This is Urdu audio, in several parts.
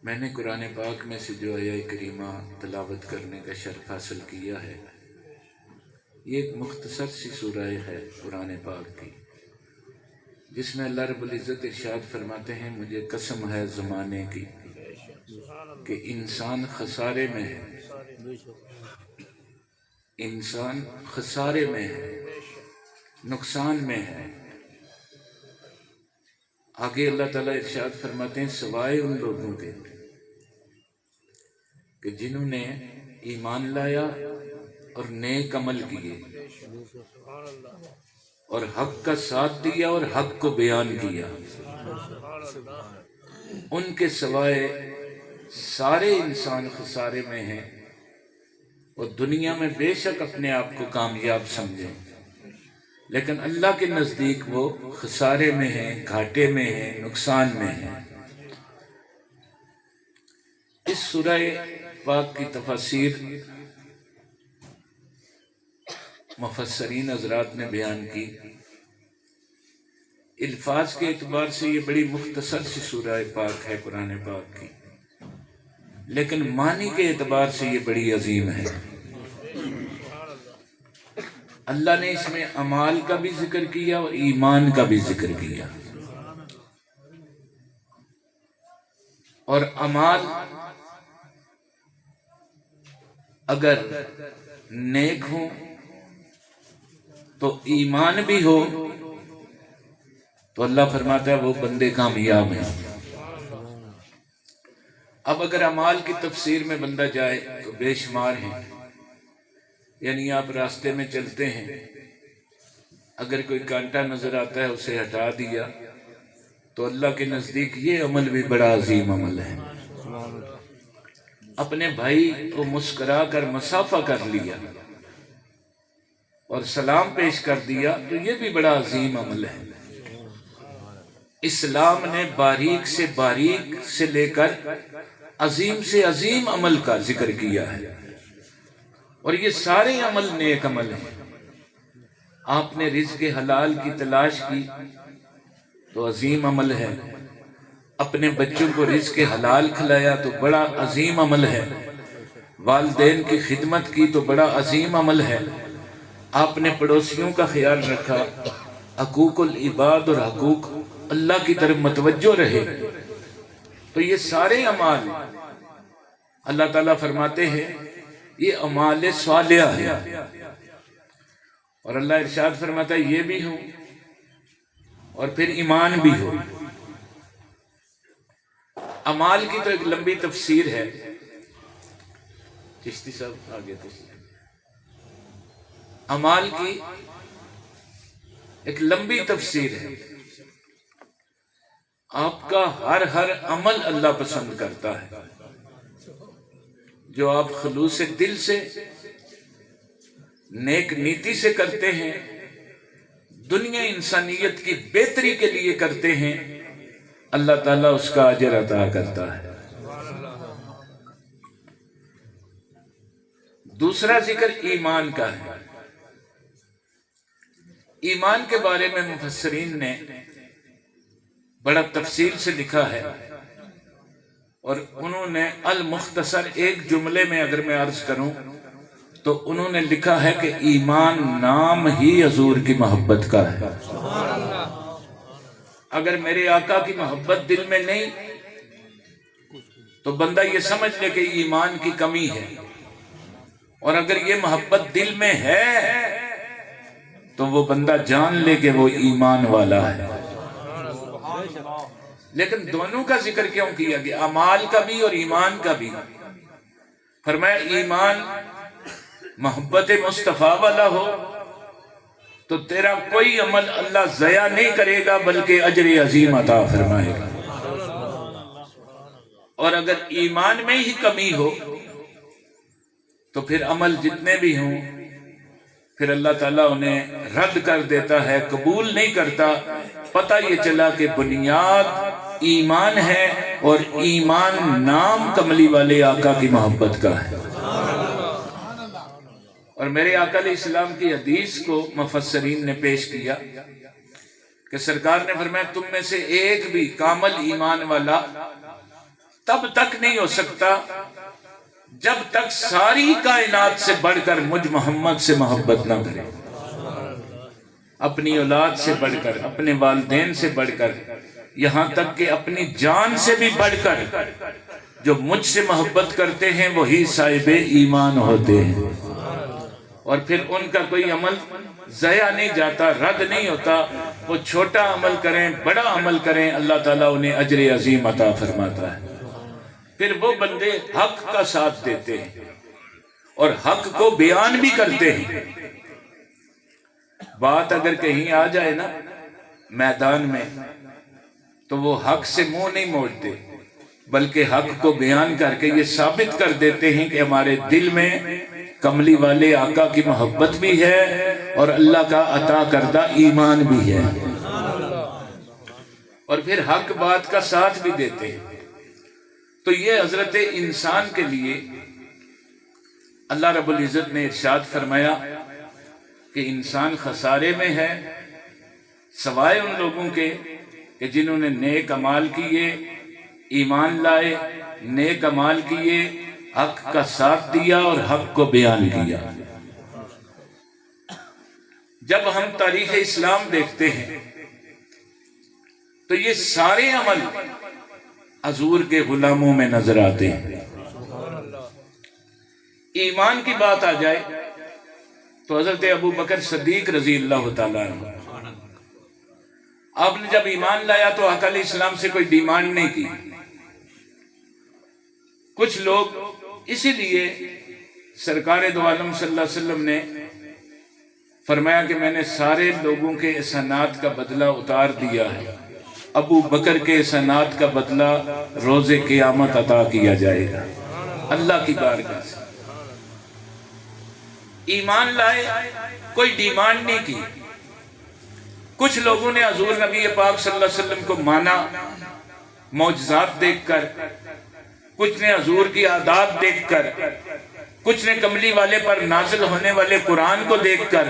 میں نے قرآن پاک میں سے جو آیہ کریمہ تلاوت کرنے کا شرف حاصل کیا ہے، یہ ایک مختصر سی سورہ ہے قرآن پاک کی، جس میں اللہ رب العزت ارشاد فرماتے ہیں مجھے قسم ہے زمانے کی کہ انسان خسارے میں ہے، انسان خسارے میں ہے، نقصان میں ہے۔ آگے اللہ تعالیٰ ارشاد فرماتے ہیں سوائے ان لوگوں کے کہ جنہوں نے ایمان لایا اور نیک عمل کیے اور حق کا ساتھ دیا اور حق کو بیان کیا، ان کے سوائے سارے انسان خسارے میں ہیں اور دنیا میں بے شک اپنے آپ کو کامیاب سمجھیں، لیکن اللہ کے نزدیک وہ خسارے میں ہیں، گھاٹے میں ہیں، نقصان میں ہیں۔ اس سورہ پاک کی تفاسیر مفسرین حضرات نے بیان کی۔ الفاظ کے اعتبار سے یہ بڑی مختصر سی سورہ پاک ہے قرآن پاک کی، لیکن معنی کے اعتبار سے یہ بڑی عظیم ہے۔ اللہ نے اس میں اعمال کا بھی ذکر کیا اور ایمان کا بھی ذکر کیا، اور اعمال اگر نیک ہوں تو ایمان بھی ہو تو اللہ فرماتا ہے وہ بندے کامیاب ہیں۔ اب اگر اعمال کی تفسیر میں بندہ جائے تو بے شمار ہیں، یعنی آپ راستے میں چلتے ہیں، اگر کوئی کانٹا نظر آتا ہے اسے ہٹا دیا تو اللہ کے نزدیک یہ عمل بھی بڑا عظیم عمل ہے۔ اپنے بھائی کو مسکرا کر مصافحہ کر لیا اور سلام پیش کر دیا تو یہ بھی بڑا عظیم عمل ہے۔ اسلام نے باریک سے باریک سے لے کر عظیم سے عظیم عمل کا ذکر کیا ہے، اور یہ سارے عمل نیک عمل ہیں۔ آپ نے رزق حلال کی تلاش کی تو عظیم عمل ہے، اپنے بچوں کو رزق حلال کھلایا تو بڑا عظیم عمل ہے، والدین کی خدمت کی تو بڑا عظیم عمل ہے، آپ نے پڑوسیوں کا خیال رکھا، حقوق العباد اور حقوق اللہ کی طرف متوجہ رہے، تو یہ سارے اعمال اللہ تعالیٰ فرماتے ہیں یہ اعمال صالحہ ہے۔ اور اللہ ارشاد فرماتا ہے یہ بھی ہو اور پھر ایمان بھی ہو۔ اعمال کی تو ایک لمبی تفسیر ہے، چشتی صاحب آگے تشریف۔ اعمال کی ایک لمبی تفسیر ہے، آپ کا ہر عمل اللہ پسند کرتا ہے، جو آپ خلوص دل سے نیک نیتی سے کرتے ہیں، دنیا انسانیت کی بہتری کے لیے کرتے ہیں، اللہ تعالیٰ اس کا اجر عطا کرتا ہے۔ دوسرا ذکر ایمان کا ہے۔ ایمان کے بارے میں مفسرین نے بڑا تفصیل سے لکھا ہے، اور انہوں نے المختصر ایک جملے میں اگر میں عرض کروں تو انہوں نے لکھا ہے کہ ایمان نام ہی حضور کی محبت کا ہے۔ اگر میرے آقا کی محبت دل میں نہیں تو بندہ یہ سمجھ لے کہ ایمان کی کمی ہے، اور اگر یہ محبت دل میں ہے تو وہ بندہ جان لے کہ وہ ایمان والا ہے۔ لیکن دونوں کا ذکر کیوں کیا گیا، اعمال کا بھی اور ایمان کا بھی؟ فرمایا ایمان محبت مصطفیٰ والا ہو تو تیرا کوئی عمل اللہ ضائع نہیں کرے گا بلکہ اجر عظیم عطا فرمائے گا، اور اگر ایمان میں ہی کمی ہو تو پھر عمل جتنے بھی ہوں پھر اللہ تعالیٰ انہیں رد کر دیتا ہے، قبول نہیں کرتا۔ پتہ یہ چلا کہ بنیاد ایمان ہے، اور ایمان نام کملی والے آقا کی محبت کا ہے۔ اور میرے آقا علیہ السلام کی حدیث کو مفسرین نے پیش کیا کہ سرکار نے فرمایا تم میں سے ایک بھی کامل ایمان والا تب تک نہیں ہو سکتا جب تک ساری کائنات سے بڑھ کر مجھ محمد سے محبت نہ کرے، اپنی اولاد سے بڑھ کر، اپنے والدین سے بڑھ کر، یہاں تک کہ اپنی جان سے بھی بڑھ کر جو مجھ سے محبت کرتے ہیں وہی صاحب ایمان ہوتے ہیں۔ اور پھر ان کا کوئی عمل ضائع نہیں جاتا، رد نہیں ہوتا، وہ چھوٹا عمل کریں بڑا عمل کریں، اللہ تعالیٰ انہیں اجر عظیم عطا فرماتا ہے۔ پھر وہ بندے حق کا ساتھ دیتے ہیں اور حق کو بیان بھی کرتے ہیں۔ بات اگر کہیں آ جائے نا میدان میں تو وہ حق سے منہ نہیں موڑتے، بلکہ حق کو بیان کر کے یہ ثابت کر دیتے ہیں کہ ہمارے دل میں کملی والے آقا کی محبت بھی ہے اور اللہ کا عطا کردہ ایمان بھی ہے، اور پھر حق بات کا ساتھ بھی دیتے ہیں۔ تو یہ حضرت انسان کے لیے اللہ رب العزت نے ارشاد فرمایا کہ انسان خسارے میں ہے سوائے ان لوگوں کے کہ جنہوں نے نیک اعمال کیے، ایمان لائے، نیک اعمال کیے، حق کا ساتھ دیا اور حق کو بیان کیا۔ جب ہم تاریخ اسلام دیکھتے ہیں تو یہ سارے عمل حضور کے غلاموں میں نظر آتے ہیں۔ ایمان کی بات آ جائے تو حضرت ابو بکر صدیق رضی اللہ تعالیٰ عنہ، آپ نے جب ایمان لایا تو آقا علیہ السلام سے کوئی ڈیمانڈ نہیں کی۔ کچھ لوگ اسی لیے سرکار دو عالم صلی اللہ علیہ وسلم نے فرمایا کہ میں نے سارے لوگوں کے احسانات کا بدلہ اتار دیا ہے، ابو بکر کے احسانات کا بدلہ روز قیامت عطا کیا جائے گا اللہ کی بارگاہ سے۔ ایمان لائے، کوئی ڈیمانڈ نہیں کی۔ کچھ لوگوں نے حضور نبی پاک صلی اللہ علیہ وسلم کو مانا معجزات دیکھ کر، کچھ نے حضور کی عادات دیکھ کر، کچھ نے کملی والے پر نازل ہونے والے قرآن کو دیکھ کر،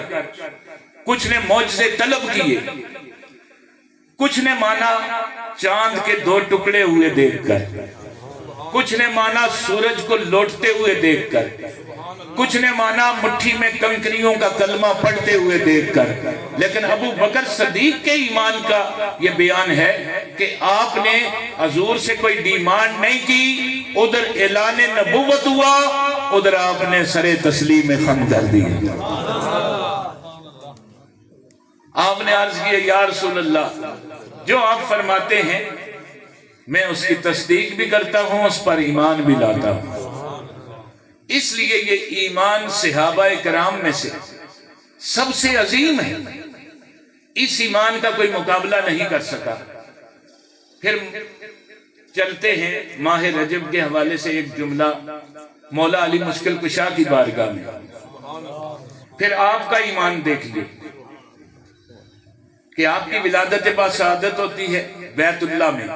کچھ نے معجزے طلب کیے، کچھ نے مانا چاند کے 2 ٹکڑے ہوئے دیکھ کر، کچھ نے مانا سورج کو لوٹتے ہوئے دیکھ کر، کچھ نے مانا مٹھی میں کنکریوں کا کلمہ پڑھتے ہوئے دیکھ کر۔ لیکن ابو بکر صدیق کے ایمان کا یہ بیان ہے کہ آپ نے حضور سے کوئی ڈیمانڈ نہیں کی، ادھر اعلان نبوت ہوا، ادھر آپ نے سر تسلیم خم کر دی۔ آپ نے عرض کیا یا رسول اللہ، جو آپ فرماتے ہیں میں اس کی تصدیق بھی کرتا ہوں، اس پر ایمان بھی لاتا ہوں۔ اس لیے یہ ایمان صحابہ کرام میں سے سب سے عظیم ہے، اس ایمان کا کوئی مقابلہ نہیں کر سکا۔ پھر چلتے ہیں ماہ رجب کے حوالے سے ایک جملہ مولا علی مشکل کشا کی بارگاہ میں، پھر آپ کا ایمان دیکھیے کہ آپ کی ولادت باسعادت ہوتی ہے بیت اللہ میں۔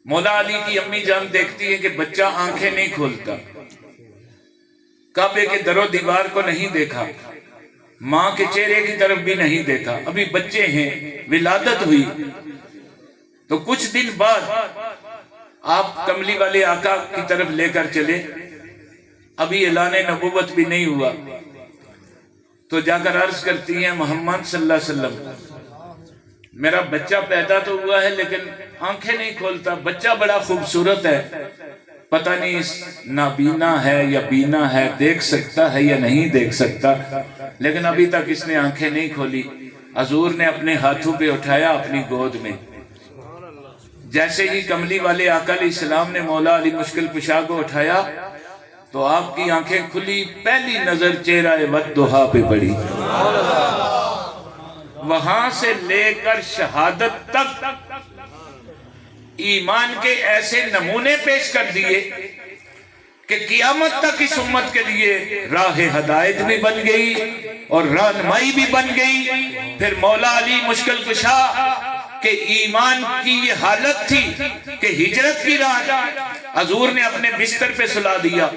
مولا علی کی امی جان دیکھتی ہے کہ بچہ آنکھیں نہیں کھولتا، کعبے کے در و دیوار کو نہیں دیکھا، ماں کے چہرے کی طرف بھی نہیں دیکھا، ابھی بچے ہیں، ولادت ہوئی۔ تو کچھ دن بعد آپ کملی والے آقا کی طرف لے کر چلے، ابھی اعلان نبوت بھی نہیں ہوا، تو جا کر عرض کرتی ہیں محمد صلی اللہ علیہ وسلم، میرا بچہ پیدا تو ہوا ہے لیکن آنکھیں نہیں کھولتا، بچہ بڑا خوبصورت ہے، پتہ نہیں نابینا ہے یا بینا ہے، دیکھ سکتا ہے یا نہیں دیکھ سکتا، لیکن ابھی تک اس نے آنکھیں نہیں کھولی۔ حضور نے اپنے ہاتھوں پہ اٹھایا اپنی گود میں، جیسے ہی کملی والے آقا علیہ السلام نے مولا علی مشکل کشا کو اٹھایا تو آپ کی آنکھیں کھلی، پہلی نظر چہرہ والضحیٰ پہ پڑی۔ وہاں سے لے کر شہادت تک ایمان کے ایسے نمونے پیش کر دیے کہ قیامت تک اس امت کے لیے راہ ہدایت بھی بن گئی اور رہنمائی بھی بن گئی۔ پھر مولا علی مشکل کشا کہ ایمان کی یہ حالت تھی کہ ہجرت کی رات حضور نے اپنے بستر پہ سلا دیا،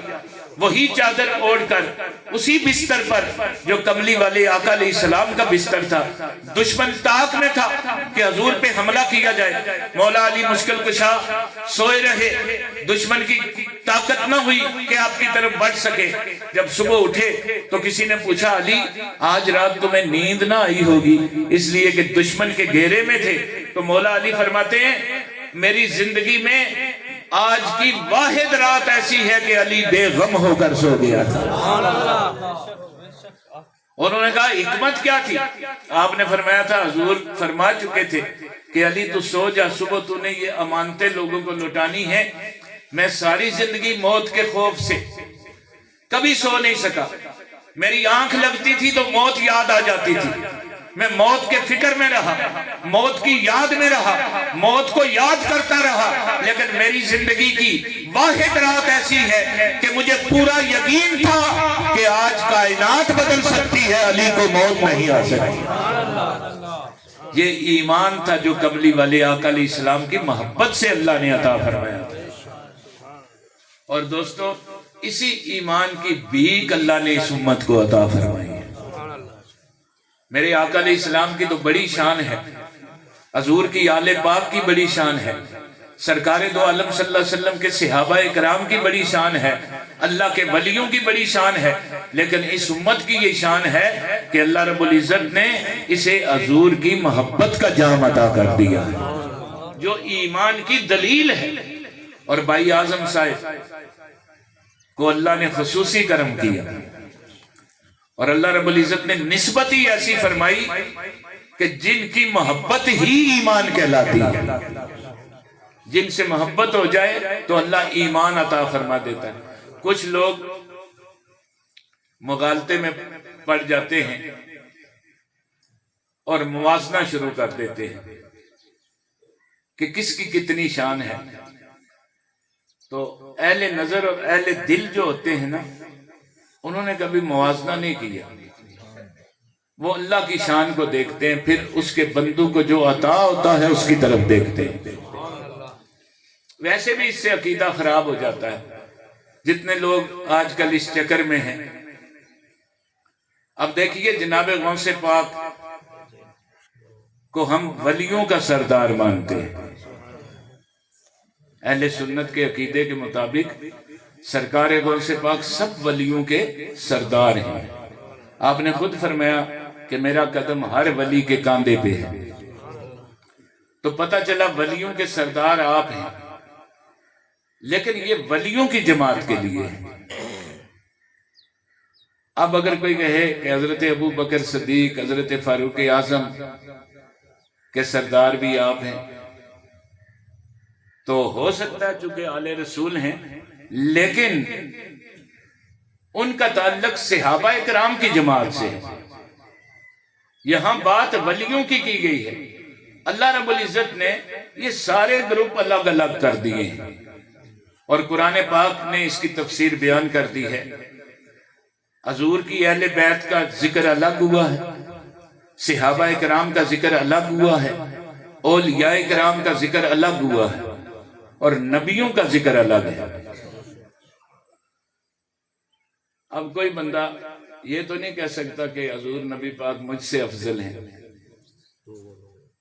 وہی چادر اوڑھ کر اسی بستر پر جو کملی والے آقا علیہ السلام کا بستر تھا، دشمن طاق میں تھا کہ حضور پہ حملہ کیا جائے، مولا علی مشکل کشا سوئے رہے، دشمن کی طاقت نہ ہوئی کہ آپ کی طرف بڑھ سکے۔ جب صبح اٹھے تو کسی نے پوچھا علی آج رات تمہیں نیند نہ آئی ہوگی اس لیے کہ دشمن کے گھیرے میں تھے، تو مولا علی فرماتے ہیں میری زندگی میں آج کی واحد رات ایسی ہے کہ علی بے غم ہو کر سو گیا تھا۔ انہوں نے کہا حکمت کیا تھی؟ آپ نے فرمایا تھا حضور فرما چکے تھے کہ علی تو سو جا، صبح تو نے یہ امانتیں لوگوں کو لوٹانی ہے۔ میں ساری زندگی موت کے خوف سے کبھی سو نہیں سکا، میری آنکھ لگتی تھی تو موت یاد آ جاتی تھی، میں موت کے فکر میں رہا، موت کی یاد میں رہا، موت کو یاد کرتا رہا، لیکن میری زندگی کی واحد رات ایسی ہے کہ مجھے پورا یقین تھا کہ آج کائنات بدل سکتی ہے، علی کو موت نہیں آ سکتی۔ یہ ایمان تھا جو کملی والے آقا علیہ السلام کی محبت سے اللہ نے عطا فرمایا۔ اور دوستو اسی ایمان کی بھیک اللہ نے اس امت کو عطا فرمائی ہے۔ میرے آقا علیہ السلام کی تو بڑی شان ہے، حضور کی آل پاک کی بڑی شان ہے، سرکار دو عالم صلی اللہ علیہ وسلم کے صحابہ کرام کی بڑی شان ہے، اللہ کے ولیوں کی بڑی شان ہے، لیکن اس امت کی یہ شان ہے کہ اللہ رب العزت نے اسے حضور کی محبت کا جام عطا کر دیا ہے جو ایمان کی دلیل ہے۔ اور بھائی اعظم صاحب کو اللہ نے خصوصی کرم کیا، اور اللہ رب العزت نے نسبت ہی ایسی فرمائی کہ جن کی محبت ہی ایمان کہلاتی ہے، جن سے محبت ہو جائے تو اللہ ایمان عطا فرما دیتا ہے۔ کچھ لوگ مغالطے میں پڑ جاتے ہیں اور موازنہ شروع کر دیتے ہیں کہ کس کی کتنی شان ہے، تو اہل نظر اور اہل دل جو ہوتے ہیں نا انہوں نے کبھی موازنہ نہیں کیا، وہ اللہ کی شان کو دیکھتے ہیں، پھر اس کے بندوں کو جو عطا ہوتا ہے اس کی طرف دیکھتے ہیں۔ ویسے بھی اس سے عقیدہ خراب ہو جاتا ہے، جتنے لوگ آج کل اس چکر میں ہیں۔ اب دیکھیے جناب غوث پاک کو ہم ولیوں کا سردار مانتے ہیں، اہل سنت کے عقیدے کے مطابق سرکار غوث پاک سب ولیوں کے سردار ہیں۔ آپ نے خود فرمایا کہ میرا قدم ہر ولی کے کاندھے پہ ہے، تو پتہ چلا ولیوں کے سردار آپ ہیں، لیکن یہ ولیوں کی جماعت کے لیے ہے۔ اب اگر کوئی کہے کہ حضرت ابو بکر صدیق، حضرت فاروق اعظم کے سردار بھی آپ ہیں، تو ہو سکتا ہے چونکہ آل رسول ہیں، لیکن ان کا تعلق صحابہ کرام کی جماعت سے ہے۔ یہاں بات ولیوں کی گئی ہے، اللہ رب العزت نے یہ سارے گروپ الگ الگ کر دیے ہیں، اور قرآن پاک نے اس کی تفسیر بیان کر دی ہے۔ حضور کی اہل بیت کا ذکر الگ ہوا ہے، صحابہ کرام کا ذکر الگ ہوا ہے، اولیاء کرام کا ذکر الگ ہوا ہے، اور نبیوں کا ذکر الگ ہے۔ اب کوئی بندہ یہ تو نہیں کہہ سکتا کہ حضور نبی پاک مجھ سے افضل ہیں،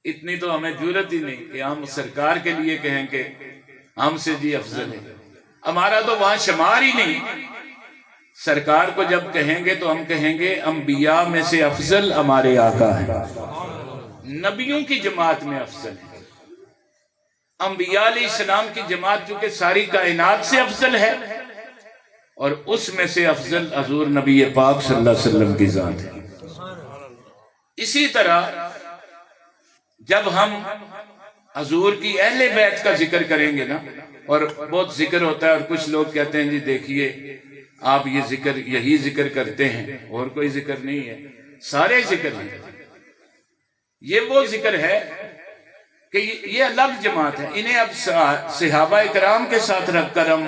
اتنی تو ہمیں جرات ہی نہیں کہ ہم سرکار کے لیے کہیں کہ ہم سے جی افضل ہیں، ہمارا تو وہاں شمار ہی نہیں۔ سرکار کو جب کہیں گے تو ہم کہیں گے انبیاء میں سے افضل ہمارے آقا ہیں، نبیوں کی جماعت میں افضل ہیں۔ انبیاء علیہ السلام کی جماعت چونکہ ساری کائنات سے افضل ہے، اور اس میں سے افضل حضور نبی پاک صلی اللہ علیہ وسلم کی ذات ہے۔ اسی طرح جب ہم حضور کی اہل بیت کا ذکر کریں گے نا، اور بہت ذکر ہوتا ہے، اور کچھ لوگ کہتے ہیں جی دیکھیے آپ یہ ذکر یہی ذکر کرتے ہیں اور کوئی ذکر نہیں ہے، سارے ذکر ہیں۔ یہ وہ ذکر ہے کہ یہ الگ جماعت ہے، انہیں اب صحابہ کرام کے ساتھ رکھ کر ہم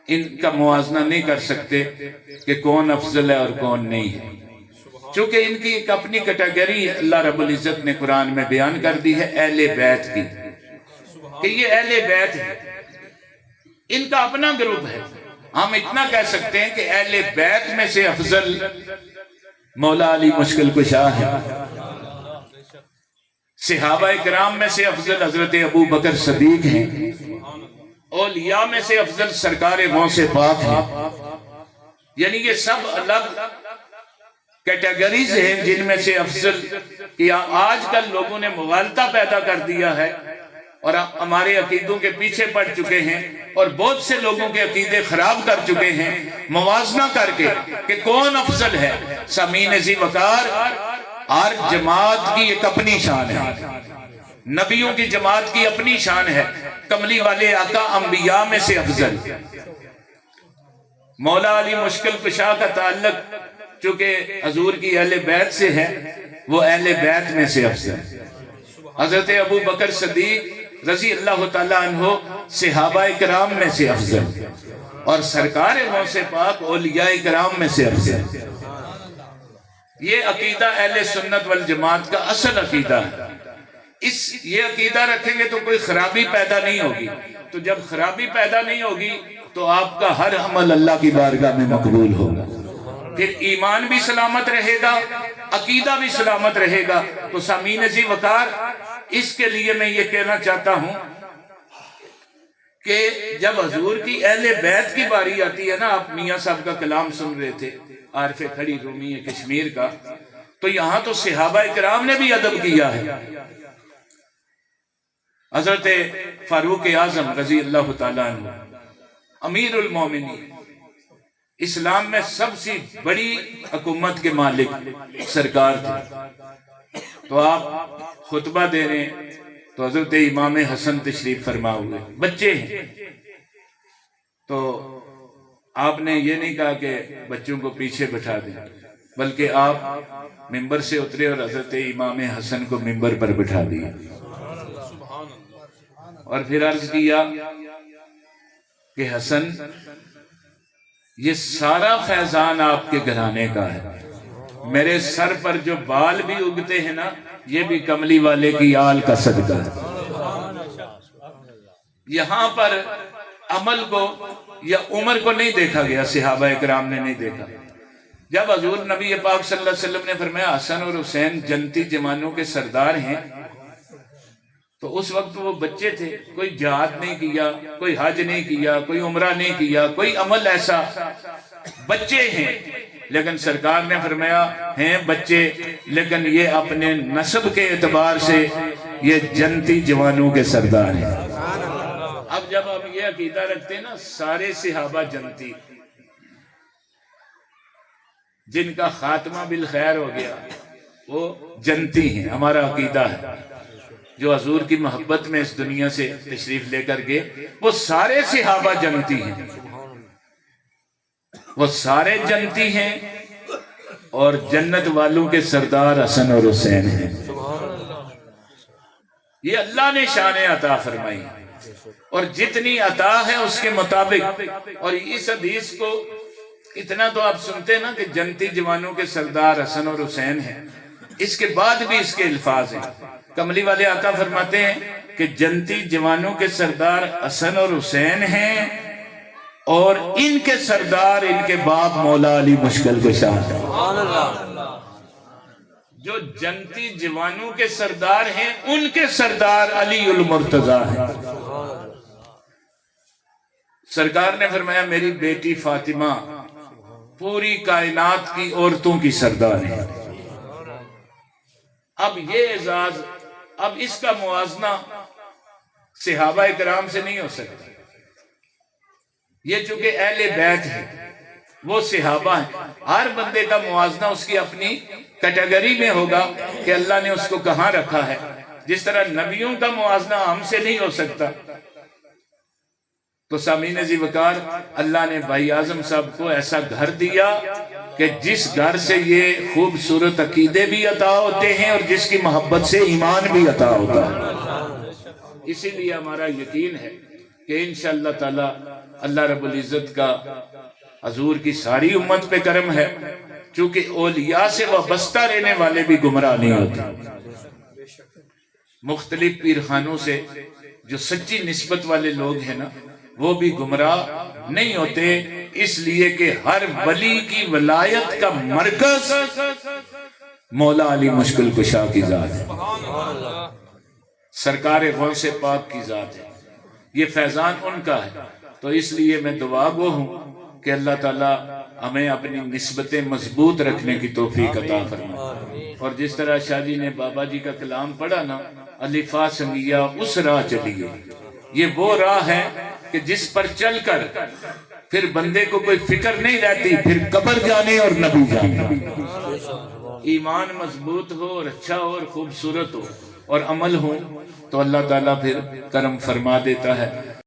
ان کا موازنہ نہیں کر سکتے کہ کون افضل ہے اور کون نہیں ہے، چونکہ ان کی ایک اپنی کیٹیگری اللہ رب العزت نے قرآن میں بیان کر دی ہے اہل بیت کی، کہ یہ اہل بیت ہے، ان کا اپنا گروپ ہے۔ ہم اتنا کہہ سکتے ہیں کہ اہل بیت میں سے افضل مولا علی مشکل کشا ہے، صحابہ کرام میں سے افضل حضرت ابو بکر صدیق ہیں، اولیاء میں سے افضل سرکار غوث پاک ہیں. یعنی یہ سب الگ کیٹیگریز ہیں جن میں سے افضل. یا آج کل لوگوں نے مغالطہ پیدا کر دیا ہے اور ہمارے عقیدوں کے پیچھے پڑ چکے ہیں اور بہت سے لوگوں کے عقیدے خراب کر چکے ہیں موازنہ کر کے کہ کون افضل ہے. سامعین ذی وقار، ہر جماعت کی ایک اپنی شان ہے، نبیوں کی جماعت کی اپنی شان ہے. کملی والے آقا انبیاء میں سے افضل. مولا علی مشکل کشا کا تعلق چونکہ حضور کی اہل بیت سے ہے، وہ اہل بیت میں سے افضل. حضرت ابو بکر صدیق رضی اللہ تعالیٰ عنہ صحابہ کرام میں سے افضل، اور سرکار غوث پاک اولیاء کرام میں سے افضل. یہ عقیدہ اہل سنت والجماعت کا اصل عقیدہ ہے. یہ عقیدہ رکھیں گے تو کوئی خرابی پیدا نہیں ہوگی. تو جب خرابی پیدا نہیں ہوگی تو آپ کا ہر عمل اللہ کی بارگاہ میں مقبول ہوگا، پھر ایمان بھی سلامت رہے گا، عقیدہ بھی سلامت رہے گا. تو سامعین ذی وقار، اس کے لیے میں یہ کہنا چاہتا ہوں کہ جب حضور کی اہل بیت کی باری آتی ہے نا، آپ میاں صاحب کا کلام سن رہے تھے عارف کھڑی رومی کشمیر کا، تو یہاں تو صحابہ کرام نے بھی ادب کیا ہے. حضرت فاروق اعظم رضی اللہ تعالیٰ عنہ امیر المومنین، اسلام میں سب سے بڑی حکومت کے مالک سرکار تھے. تو آپ خطبہ دے رہے ہیں تو حضرت امام حسن تشریف فرما ہوئے، بچے ہیں. تو آپ نے یہ نہیں کہا کہ بچوں کو پیچھے بٹھا دیں، بلکہ آپ ممبر سے اترے اور حضرت امام حسن کو ممبر پر بٹھا دیا اور پھر عرض کیا کہ حسن، یہ سارا فیضان آپ کے گھرانے کا ہے. میرے سر پر جو بال بھی اگتے ہیں نا، یہ بھی کملی والے کی آل کا صدقہ ہے. یہاں پر عمل کو یا عمر کو نہیں دیکھا گیا، صحابہ کرام نے نہیں دیکھا. جب حضور نبی پاک صلی اللہ علیہ وسلم نے فرمایا حسن اور حسین جنتی جوانوں کے سردار ہیں، تو اس وقت وہ بچے تھے، کوئی جہاد نہیں کیا، کوئی حج نہیں کیا، کوئی عمرہ نہیں کیا، کوئی عمل ایسا. بچے ہیں، لیکن سرکار نے فرمایا ہیں بچے، لیکن یہ اپنے نسب کے اعتبار سے یہ جنتی جوانوں کے سردار ہیں. اب جب آپ یہ عقیدہ رکھتے ہیں نا سارے صحابہ جنتی، جن کا خاتمہ بالخیر ہو گیا وہ جنتی ہیں، ہمارا عقیدہ ہے. جو حضور کی محبت میں اس دنیا سے تشریف لے کر گئے وہ سارے صحابہ جنتی ہیں، وہ سارے جنتی ہیں، اور جنت والوں کے سردار حسن اور حسین ہیں. یہ اللہ نے شان عطا فرمائی، اور جتنی عطا ہے اس کے مطابق. اور اس حدیث کو اتنا تو آپ سنتے ہیں نا کہ جنتی جوانوں کے سردار حسن اور حسین ہیں، اس کے بعد بھی اس کے الفاظ ہیں. کملی والے آقا فرماتے ہیں کہ جنتی جوانوں کے سردار حسن اور حسین ہیں، اور ان کے سردار ان کے باپ مولا علی مشکل کشا ہیں. جو جنتی جوانوں کے سردار ہیں ان کے سردار علی المرتضیٰ ہیں. سرکار نے فرمایا میری بیٹی فاطمہ پوری کائنات کی عورتوں کی سردار ہے. اب یہ اعزاز، اب اس کا موازنہ صحابہ کرام سے نہیں ہو سکتا. یہ چونکہ اہل بیت ہے، وہ صحابہ ہیں، ہر بندے کا موازنہ اس کی اپنی کیٹیگری میں ہوگا کہ اللہ نے اس کو کہاں رکھا ہے. جس طرح نبیوں کا موازنہ ہم سے نہیں ہو سکتا. تو سامعین ذی وقار، اللہ نے بھائی اعظم صاحب کو ایسا گھر دیا کہ جس گھر سے یہ خوبصورت عقیدے بھی عطا ہوتے ہیں اور جس کی محبت سے ایمان بھی عطا ہوتا ہے. اسی لیے ہمارا یقین ہے کہ انشاءاللہ تعالی اللہ رب العزت کا حضور کی ساری امت پہ کرم ہے، چونکہ اولیاء سے وابستہ رہنے والے بھی گمراہ نہیں ہوتے. مختلف پیرخانوں سے جو سچی نسبت والے لوگ ہیں نا، وہ بھی گمراہ نہیں ہوتے. اس لیے کہ ہر ولی کی ولایت کا مرکز مولا علی مشکل کشا کی ذات ہے، سرکار غوث پاک کی ذات ہے، یہ فیضان ان کا ہے۔ تو اس لیے میں دعا گو ہوں کہ اللہ تعالیٰ ہمیں اپنی نسبتیں مضبوط رکھنے کی توفیق عطا فرمائے۔ اور جس طرح شاہ جی نے بابا جی کا کلام پڑھا نا، الفا سنگیا اس راہ چلیے، یہ وہ راہ ہے کہ جس پر چل کر پھر بندے کو کوئی فکر نہیں رہتی، پھر قبر جانے اور نبی جانے۔ ایمان مضبوط ہو اور اچھا ہو اور خوبصورت ہو اور عمل ہو تو اللہ تعالیٰ پھر کرم فرما دیتا ہے۔